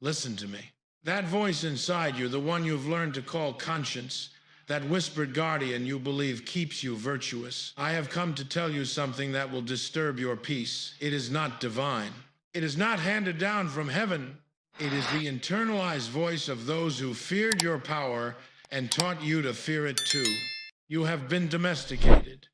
Listen to me. That voice inside you, the one you've learned to call conscience, that whispered guardian you believe keeps you virtuous. I have come to tell you something that will disturb your peace. It is not divine. It is not handed down from heaven. It is the internalized voice of those who feared your power and taught you to fear it too. You have been domesticated,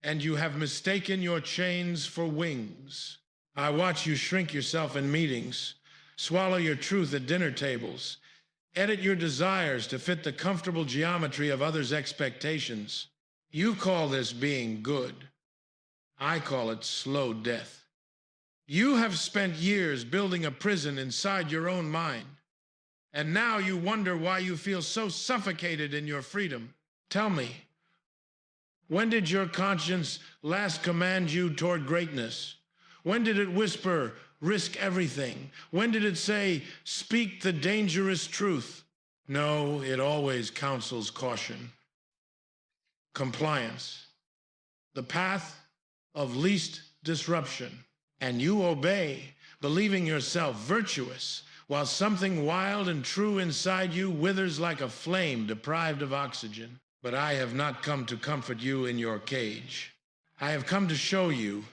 and you have mistaken your chains for wings. I watch you shrink yourself in meetings, swallow your truth at dinner tables, edit your desires to fit the comfortable geometry of others' expectations. You call this being good. I call it slow death. You have spent years building a prison inside your own mind, and now you wonder why you feel so suffocated in your freedom. Tell me, when did your conscience last command you toward greatness? When did it whisper, risk everything? When did it say, speak the dangerous truth? No, it always counsels caution. Compliance, the path of least disruption. And you obey, believing yourself virtuous, while something wild and true inside you withers like a flame deprived of oxygen. But I have not come to comfort you in your cage. I have come to show you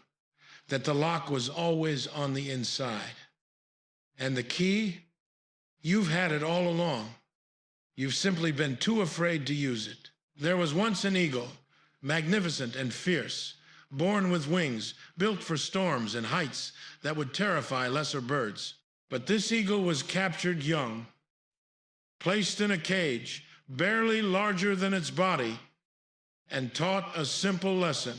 that the lock was always on the inside. And the key, you've had it all along. You've simply been too afraid to use it. There was once an eagle, magnificent and fierce, born with wings, built for storms and heights that would terrify lesser birds. But this eagle was captured young, placed in a cage, barely larger than its body, and taught a simple lesson.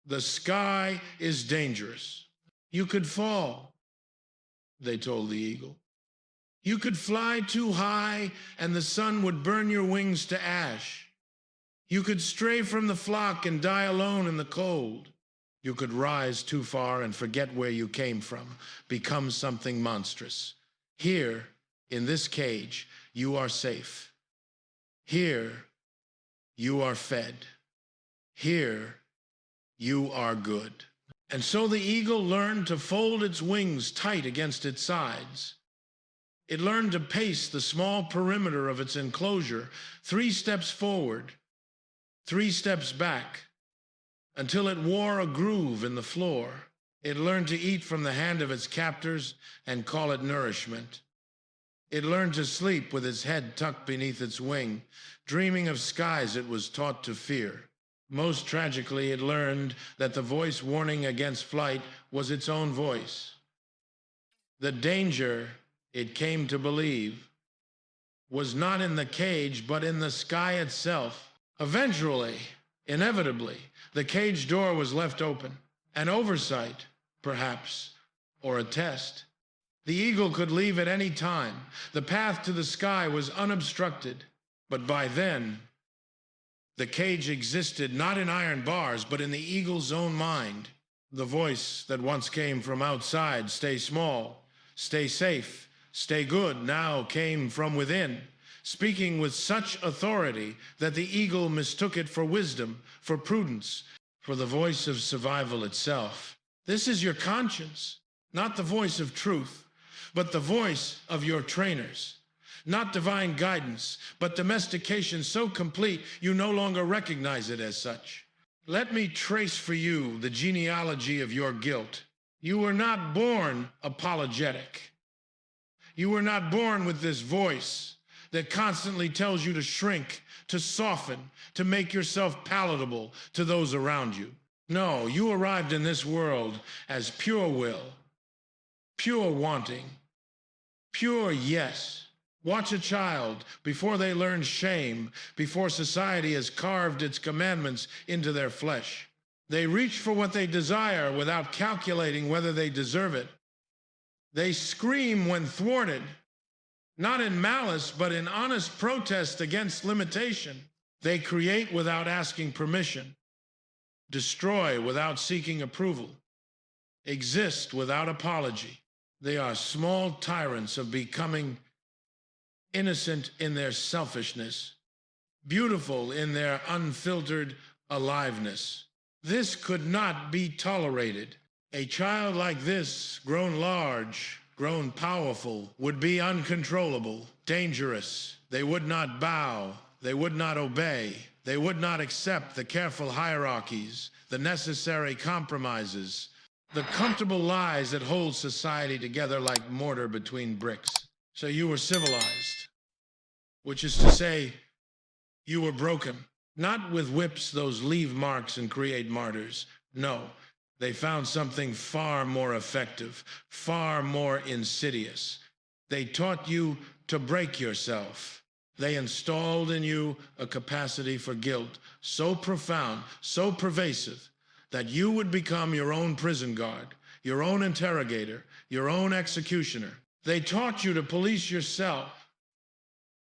The sky is dangerous. You could fall, they told the eagle. You could fly too high and the sun would burn your wings to ash. You could stray from the flock and die alone in the cold. You could rise too far and forget where you came from, become something monstrous. Here, in this cage, you are safe. Here, you are fed. Here, you are good. And so the eagle learned to fold its wings tight against its sides. It learned to pace the small perimeter of its enclosure, 3 steps forward, 3 steps back, until it wore a groove in the floor. It learned to eat from the hand of its captors and call it nourishment. It learned to sleep with its head tucked beneath its wing, dreaming of skies it was taught to fear. Most tragically, it learned that the voice warning against flight was its own voice. The danger, it came to believe, was not in the cage, but in the sky itself. Eventually, inevitably, the cage door was left open. An oversight, perhaps, or a test. The eagle could leave at any time. The path to the sky was unobstructed. But by then, the cage existed not in iron bars, but in the eagle's own mind. The voice that once came from outside, stay small, stay safe, stay good, now came from within, speaking with such authority that the eagle mistook it for wisdom, for prudence, for the voice of survival itself. This is your conscience, not the voice of truth, but the voice of your trainers. Not divine guidance, but domestication so complete you no longer recognize it as such. Let me trace for you the genealogy of your guilt. You were not born apologetic. You were not born with this voice that constantly tells you to shrink, to soften, to make yourself palatable to those around you. No, you arrived in this world as pure will, pure wanting, pure yes. Watch a child before they learn shame, before society has carved its commandments into their flesh. They reach for what they desire without calculating whether they deserve it. They scream when thwarted, not in malice, but in honest protest against limitation. They create without asking permission, destroy without seeking approval, exist without apology. They are small tyrants of becoming innocent in their selfishness, beautiful in their unfiltered aliveness. This could not be tolerated. A child like this, grown large, grown powerful, would be uncontrollable, dangerous. They would not bow. They would not obey. They would not accept the careful hierarchies, the necessary compromises, the comfortable lies that hold society together like mortar between bricks. So you were civilized, which is to say, you were broken. Not with whips, those leave marks and create martyrs. No, they found something far more effective, far more insidious. They taught you to break yourself. They installed in you a capacity for guilt so profound, so pervasive, that you would become your own prison guard, your own interrogator, your own executioner. They taught you to police yourself,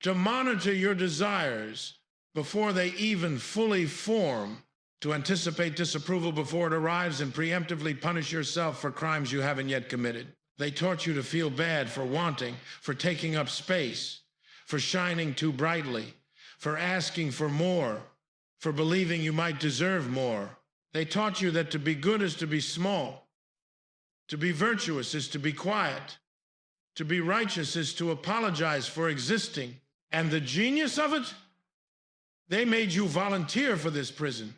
to monitor your desires before they even fully form, to anticipate disapproval before it arrives and preemptively punish yourself for crimes you haven't yet committed. They taught you to feel bad for wanting, for taking up space, for shining too brightly, for asking for more, for believing you might deserve more. They taught you that to be good is to be small, to be virtuous is to be quiet, to be righteous is to apologize for existing. And the genius of it? They made you volunteer for this prison.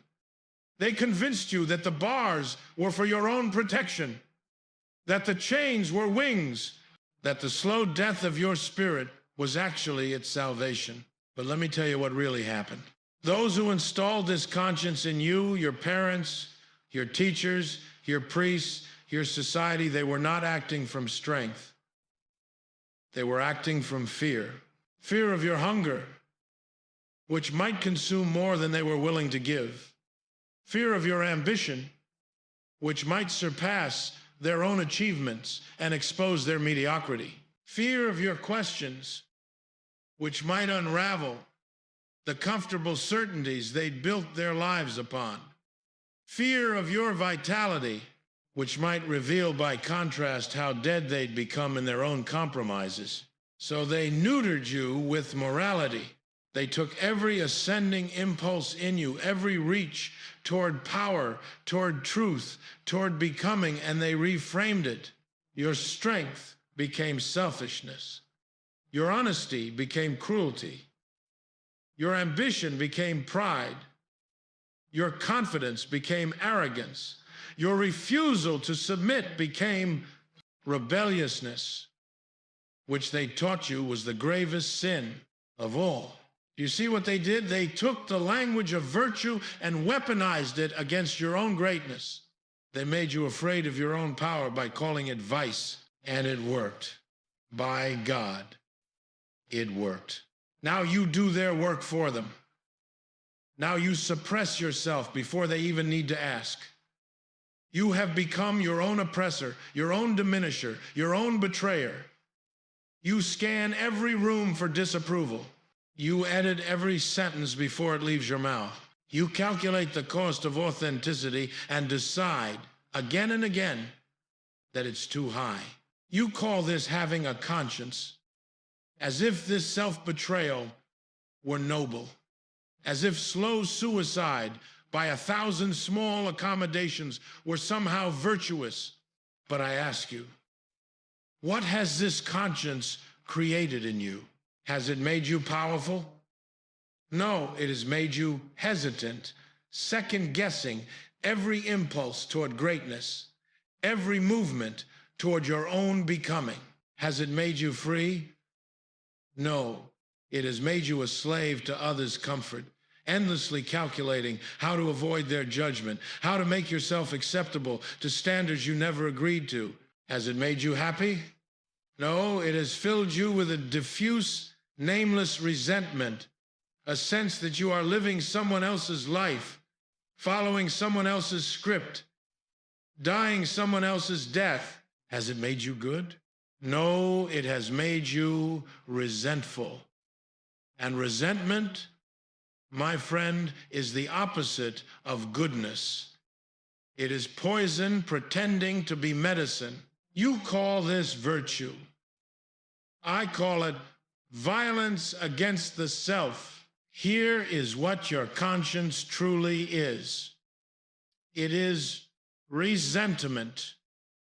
They convinced you that the bars were for your own protection, that the chains were wings, that the slow death of your spirit was actually its salvation. But let me tell you what really happened. Those who installed this conscience in you, your parents, your teachers, your priests, your society, they were not acting from strength. They were acting from fear. Fear of your hunger, which might consume more than they were willing to give. Fear of your ambition, which might surpass their own achievements and expose their mediocrity. Fear of your questions, which might unravel the comfortable certainties they'd built their lives upon. Fear of your vitality, which might reveal by contrast how dead they'd become in their own compromises. So they neutered you with morality. They took every ascending impulse in you, every reach toward power, toward truth, toward becoming, and they reframed it. Your strength became selfishness. Your honesty became cruelty. Your ambition became pride. Your confidence became arrogance. Your refusal to submit became rebelliousness, which they taught you was the gravest sin of all. You see what they did? They took the language of virtue and weaponized it against your own greatness. They made you afraid of your own power by calling it vice, and it worked. By God, it worked. Now you do their work for them. Now you suppress yourself before they even need to ask. You have become your own oppressor, your own diminisher, your own betrayer. You scan every room for disapproval. You edit every sentence before it leaves your mouth. You calculate the cost of authenticity and decide again and again that it's too high. You call this having a conscience, as if this self-betrayal were noble, as if slow suicide by 1,000 small accommodations were somehow virtuous. But I ask you, what has this conscience created in you? Has it made you powerful? No, it has made you hesitant, second-guessing every impulse toward greatness, every movement toward your own becoming. Has it made you free? No, it has made you a slave to others' comfort, endlessly calculating how to avoid their judgment, how to make yourself acceptable to standards you never agreed to. Has it made you happy? No, it has filled you with a diffuse, nameless resentment, a sense that you are living someone else's life, following someone else's script, dying someone else's death. Has it made you good? No, it has made you resentful. And resentment, my friend, is the opposite of goodness. It is poison pretending to be medicine. You call this virtue. I call it violence against the self. Here is what your conscience truly is. It is resentment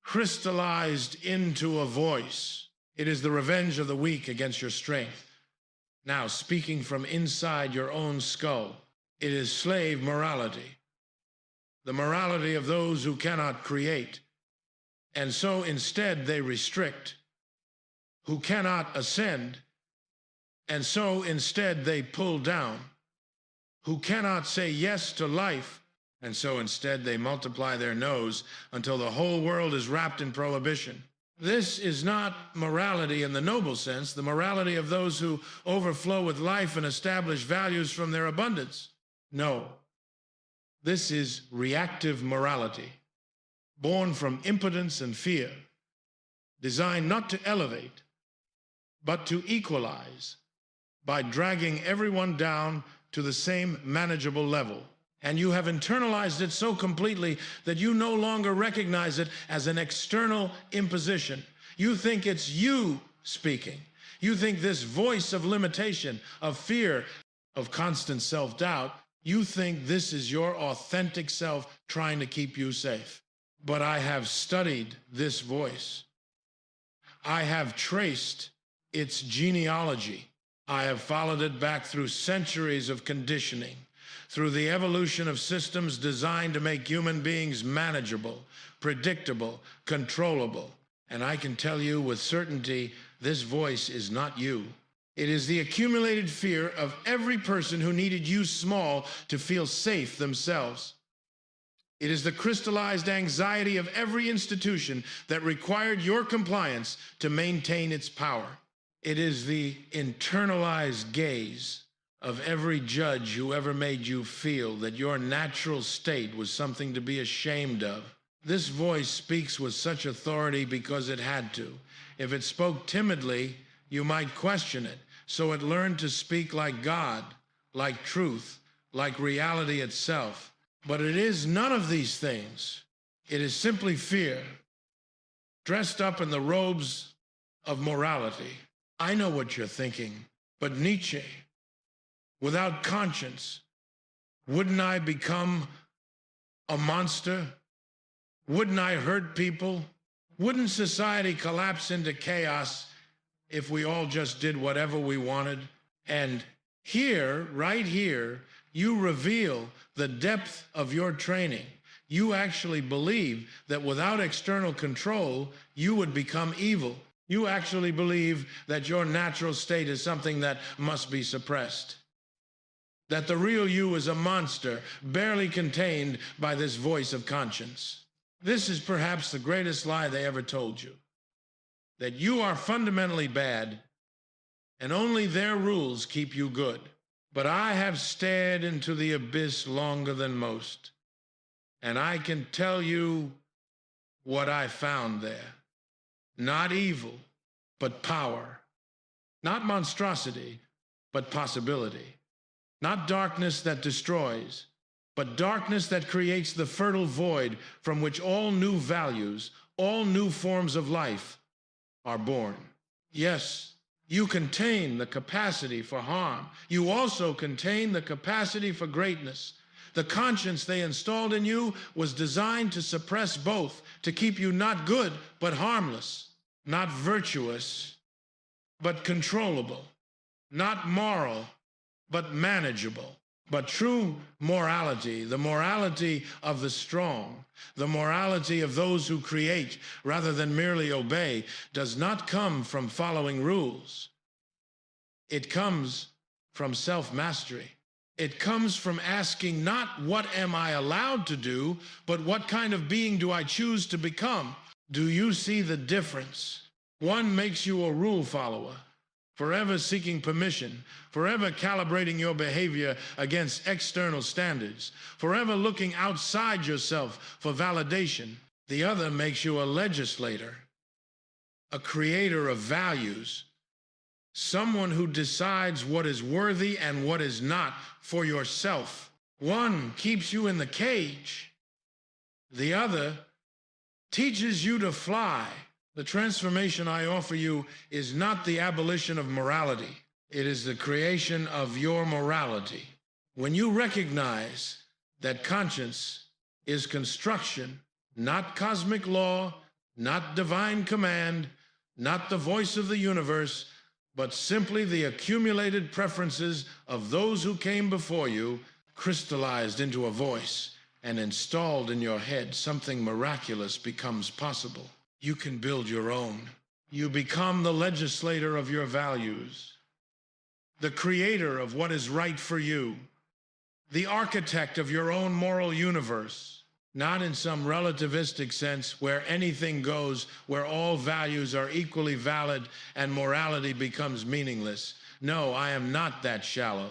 crystallized into a voice. It is the revenge of the weak against your strength. Now, speaking from inside your own skull, it is slave morality, the morality of those who cannot create, and so instead they restrict, who cannot ascend, and so instead they pull down, who cannot say yes to life, and so instead they multiply their nose until the whole world is wrapped in prohibition. This is not morality in the noble sense, the morality of those who overflow with life and establish values from their abundance. No, this is reactive morality, born from impotence and fear, designed not to elevate, but to equalize by dragging everyone down to the same manageable level. And you have internalized it so completely that you no longer recognize it as an external imposition. You think it's you speaking. You think this voice of limitation, of fear, of constant self-doubt, you think this is your authentic self trying to keep you safe. But I have studied this voice. I have traced its genealogy. I have followed it back through centuries of conditioning, through the evolution of systems designed to make human beings manageable, predictable, controllable. And I can tell you with certainty, this voice is not you. It is the accumulated fear of every person who needed you small to feel safe themselves. It is the crystallized anxiety of every institution that required your compliance to maintain its power. It is the internalized gaze of every judge who ever made you feel that your natural state was something to be ashamed of. This voice speaks with such authority because it had to. If it spoke timidly, you might question it. So it learned to speak like God, like truth, like reality itself. But it is none of these things. It is simply fear, dressed up in the robes of morality. I know what you're thinking, but Nietzsche, without conscience, wouldn't I become a monster? Wouldn't I hurt people? Wouldn't society collapse into chaos if we all just did whatever we wanted? And here, right here, you reveal the depth of your training. You actually believe that without external control, you would become evil. You actually believe that your natural state is something that must be suppressed, that the real you is a monster, barely contained by this voice of conscience. This is perhaps the greatest lie they ever told you, that you are fundamentally bad and only their rules keep you good. But I have stared into the abyss longer than most, and I can tell you what I found there. Not evil, but power. Not monstrosity, but possibility. Not darkness that destroys, but darkness that creates the fertile void from which all new values, all new forms of life are born. Yes, you contain the capacity for harm. You also contain the capacity for greatness. The conscience they installed in you was designed to suppress both, to keep you not good, but harmless, not virtuous, but controllable, not moral, but manageable. But true morality, the morality of the strong, the morality of those who create rather than merely obey, does not come from following rules. It comes from self-mastery. It comes from asking not what am I allowed to do, but what kind of being do I choose to become? Do you see the difference? One makes you a rule follower, forever seeking permission, forever calibrating your behavior against external standards, forever looking outside yourself for validation. The other makes you a legislator, a creator of values, someone who decides what is worthy and what is not for yourself. One keeps you in the cage. The other teaches you to fly. The transformation I offer you is not the abolition of morality. It is the creation of your morality. When you recognize that conscience is construction, not cosmic law, not divine command, not the voice of the universe, but simply the accumulated preferences of those who came before you, crystallized into a voice and installed in your head. Something miraculous becomes possible. You can build your own. You become the legislator of your values, the creator of what is right for you, the architect of your own moral universe, not in some relativistic sense where anything goes, where all values are equally valid and morality becomes meaningless. No, I am not that shallow.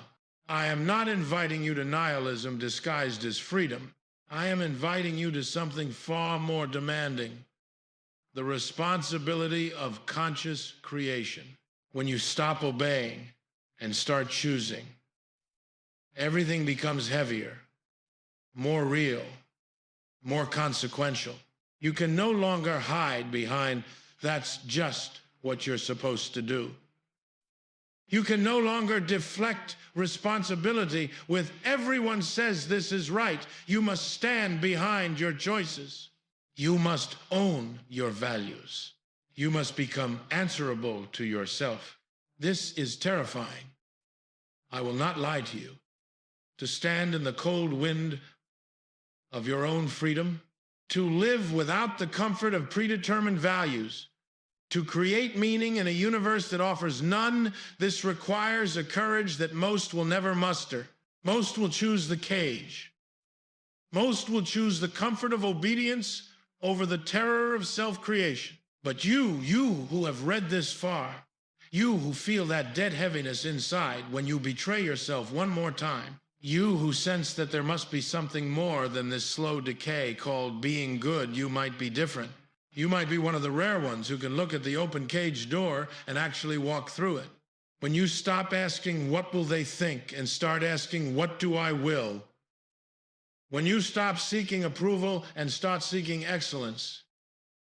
I am not inviting you to nihilism disguised as freedom. I am inviting you to something far more demanding, the responsibility of conscious creation. When you stop obeying and start choosing, everything becomes heavier, more real, more consequential. You can no longer hide behind "that's just what you're supposed to do." You can no longer deflect responsibility with "everyone says this is right." You must stand behind your choices. You must own your values. You must become answerable to yourself. This is terrifying. I will not lie to you. To stand in the cold wind of your own freedom, to live without the comfort of predetermined values, to create meaning in a universe that offers none, this requires a courage that most will never muster. Most will choose the cage. Most will choose the comfort of obedience over the terror of self-creation. But you who have read this far, you who feel that dead heaviness inside when you betray yourself one more time, you who sense that there must be something more than this slow decay called being good, you might be different. You might be one of the rare ones who can look at the open cage door and actually walk through it. When you stop asking "what will they think" and start asking "what do I will," when you stop seeking approval and start seeking excellence,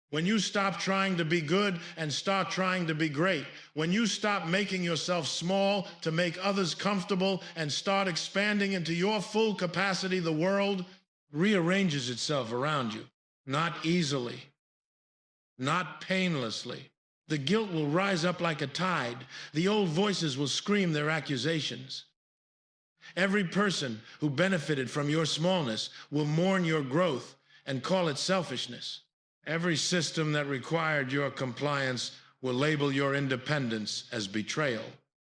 when you stop trying to be good and start trying to be great, when you stop making yourself small to make others comfortable and start expanding into your full capacity, the world rearranges itself around you. Not easily, not painlessly. The guilt will rise up like a tide. The old voices will scream their accusations. Every person who benefited from your smallness will mourn your growth and call it selfishness. Every system that required your compliance will label your independence as betrayal.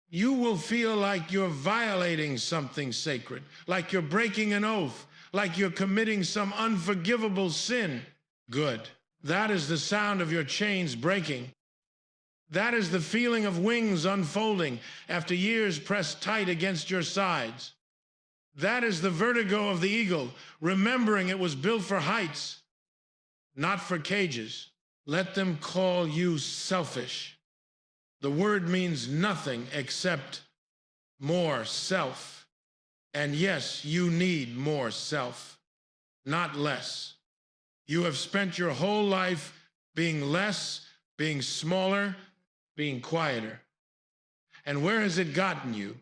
You will feel like you're violating something sacred, like you're breaking an oath, like you're committing some unforgivable sin. Good. That is the sound of your chains breaking. That is the feeling of wings unfolding after years pressed tight against your sides. That is the vertigo of the eagle, remembering it was built for heights, not for cages. Let them call you selfish. The word means nothing except more self. And yes, you need more self, not less. You have spent your whole life being less, being smaller, being quieter. And where has it gotten you?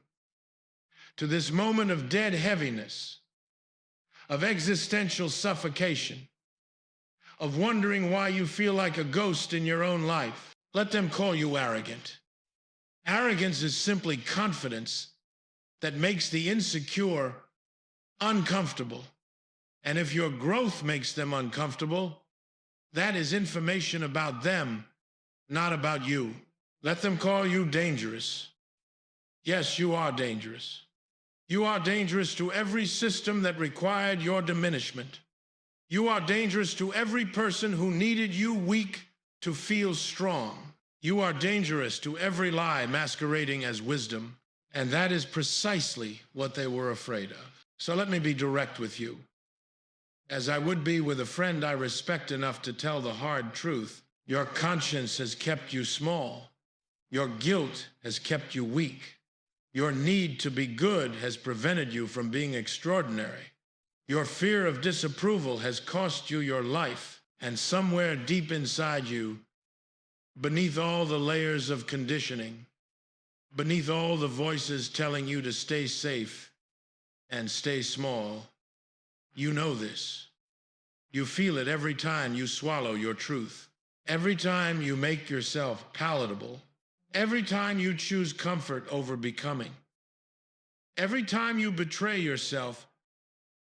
To this moment of dead heaviness, of existential suffocation, of wondering why you feel like a ghost in your own life. Let them call you arrogant. Arrogance is simply confidence that makes the insecure uncomfortable. And if your growth makes them uncomfortable, that is information about them, not about you. Let them call you dangerous. Yes, you are dangerous. You are dangerous to every system that required your diminishment. You are dangerous to every person who needed you weak to feel strong. You are dangerous to every lie masquerading as wisdom. And that is precisely what they were afraid of. So let me be direct with you. As I would be with a friend I respect enough to tell the hard truth, your conscience has kept you small. Your guilt has kept you weak. Your need to be good has prevented you from being extraordinary. Your fear of disapproval has cost you your life, and somewhere deep inside you, beneath all the layers of conditioning, beneath all the voices telling you to stay safe and stay small, you know this. You feel it every time you swallow your truth. Every time you make yourself palatable, every time you choose comfort over becoming, every time you betray yourself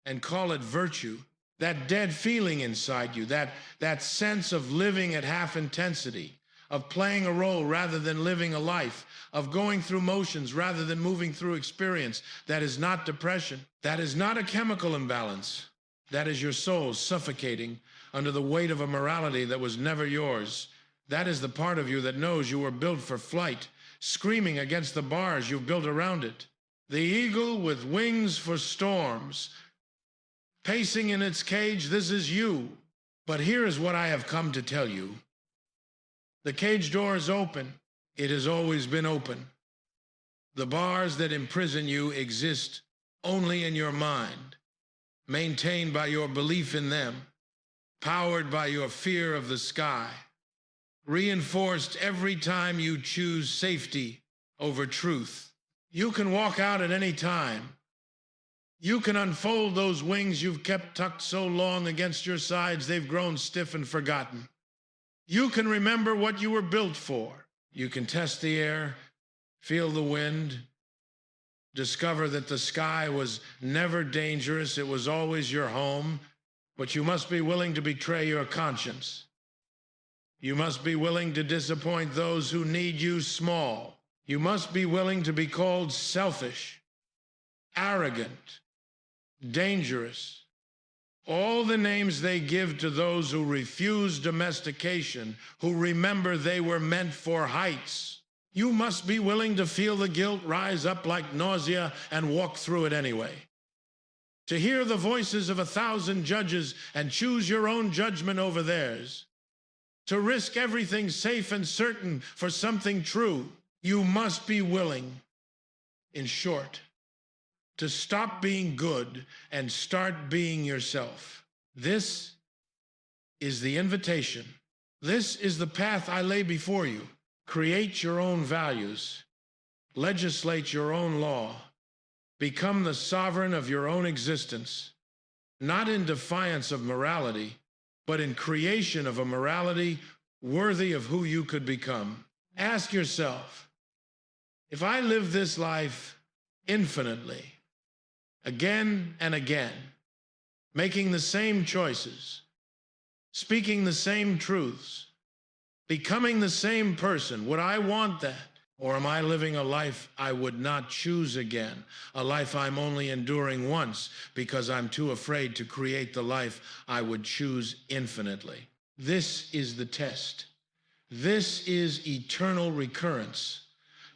and call it virtue, that dead feeling inside you, that sense of living at half intensity, of playing a role rather than living a life, of going through motions rather than moving through experience, that is not depression. That is not a chemical imbalance. That is your soul suffocating under the weight of a morality that was never yours. That is the part of you that knows you were built for flight, screaming against the bars you've built around it. The eagle with wings for storms, pacing in its cage, this is you. But here is what I have come to tell you. The cage door is open. It has always been open. The bars that imprison you exist only in your mind, maintained by your belief in them, powered by your fear of the sky, reinforced every time you choose safety over truth. You can walk out at any time. You can unfold those wings you've kept tucked so long against your sides they've grown stiff and forgotten. You can remember what you were built for. You can test the air, feel the wind, discover that the sky was never dangerous, it was always your home, but you must be willing to betray your conscience. You must be willing to disappoint those who need you small. You must be willing to be called selfish, arrogant, dangerous, all the names they give to those who refuse domestication, who remember they were meant for heights. You must be willing to feel the guilt rise up like nausea and walk through it anyway. To hear the voices of 1,000 judges and choose your own judgment over theirs. To risk everything safe and certain for something true. You must be willing, in short, to stop being good and start being yourself. This is the invitation. This is the path I lay before you. Create your own values. Legislate your own law. Become the sovereign of your own existence, not in defiance of morality, but in creation of a morality worthy of who you could become. Ask yourself, if I live this life infinitely, again and again, making the same choices, speaking the same truths, becoming the same person, would I want that? Or am I living a life I would not choose again, a life I'm only enduring once because I'm too afraid to create the life I would choose infinitely? This is the test. This is eternal recurrence,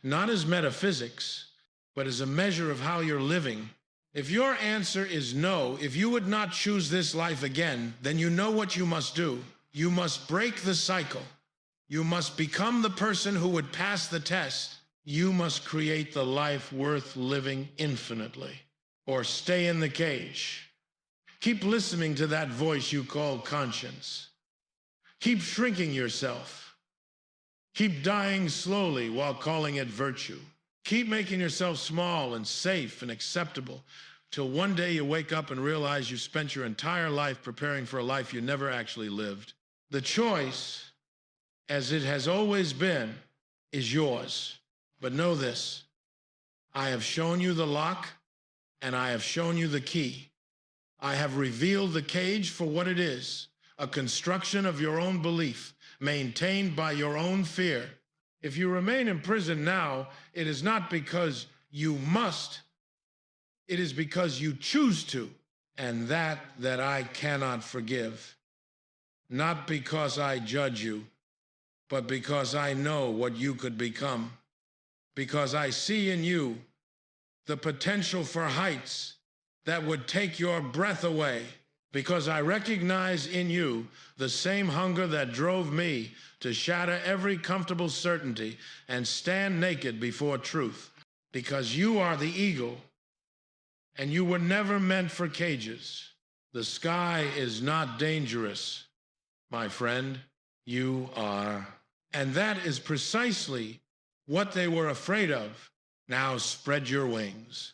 not as metaphysics, but as a measure of how you're living. If your answer is no, if you would not choose this life again, then you know what you must do. You must break the cycle. You must become the person who would pass the test. You must create the life worth living infinitely, or stay in the cage. Keep listening to that voice you call conscience. Keep shrinking yourself. Keep dying slowly while calling it virtue. Keep making yourself small and safe and acceptable till one day you wake up and realize you spent your entire life preparing for a life you never actually lived. The choice, as it has always been, is yours. But know this, I have shown you the lock and I have shown you the key. I have revealed the cage for what it is, a construction of your own belief, maintained by your own fear. If you remain in prison now, it is not because you must, it is because you choose to, and that I cannot forgive. Not because I judge you, but because I know what you could become. Because I see in you the potential for heights that would take your breath away. Because I recognize in you the same hunger that drove me to shatter every comfortable certainty and stand naked before truth. Because you are the eagle, and you were never meant for cages. The sky is not dangerous, my friend. You are. And that is precisely what they were afraid of. Now spread your wings.